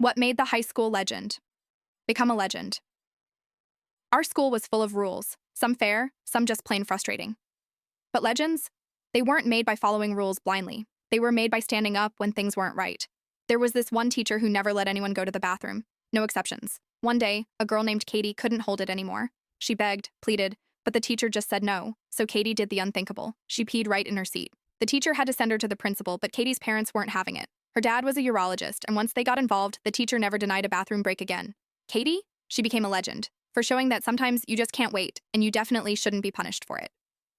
What made the high school legend become a legend? Our school was full of rules, some fair, some just plain frustrating. But legends? They weren't made by following rules blindly. They were made by standing up when things weren't right. There was this one teacher who never let anyone go to the bathroom. No exceptions. One day, a girl named Katie couldn't hold it anymore. She begged, pleaded, but the teacher just said no, so Katie did the unthinkable. She peed right in her seat. The teacher had to send her to the principal, but Katie's parents weren't having it. Her dad was a urologist, and once they got involved, the teacher never denied a bathroom break again. Katie? She became a legend, for showing that sometimes you just can't wait, and you definitely shouldn't be punished for it.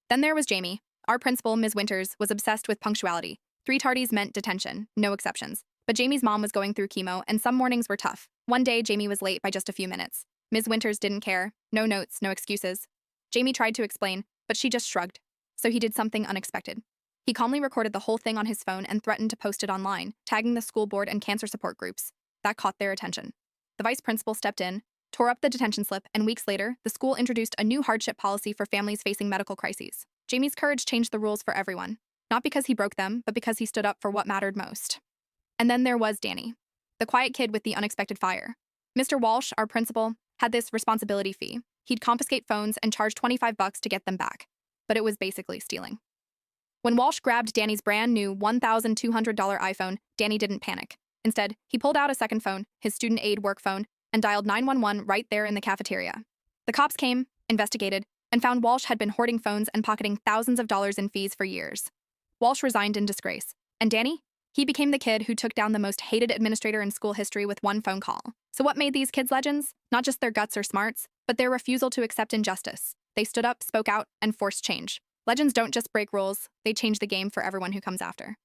Then there was Jamie. Our principal, Ms. Winters, was obsessed with punctuality. 3 tardies meant detention, no exceptions. But Jamie's mom was going through chemo, and some mornings were tough. One day, Jamie was late by just a few minutes. Ms. Winters didn't care. No notes, no excuses. Jamie tried to explain, but she just shrugged. So he did something unexpected. He calmly recorded the whole thing on his phone and threatened to post it online, tagging the school board and cancer support groups. That caught their attention. The vice principal stepped in, tore up the detention slip, and weeks later, the school introduced a new hardship policy for families facing medical crises. Jamie's courage changed the rules for everyone, not because he broke them, but because he stood up for what mattered most. And then there was Danny, the quiet kid with the unexpected fire. Mr. Walsh, our principal, had this responsibility fee. He'd confiscate phones and charge $25 to get them back, but it was basically stealing. When Walsh grabbed Danny's brand new $1,200 iPhone, Danny didn't panic. Instead, he pulled out a second phone, his student aid work phone, and dialed 911 right there in the cafeteria. The cops came, investigated, and found Walsh had been hoarding phones and pocketing thousands of dollars in fees for years. Walsh resigned in disgrace. And Danny? He became the kid who took down the most hated administrator in school history with one phone call. So what made these kids legends? Not just their guts or smarts, but their refusal to accept injustice. They stood up, spoke out, and forced change. Legends don't just break rules, they change the game for everyone who comes after.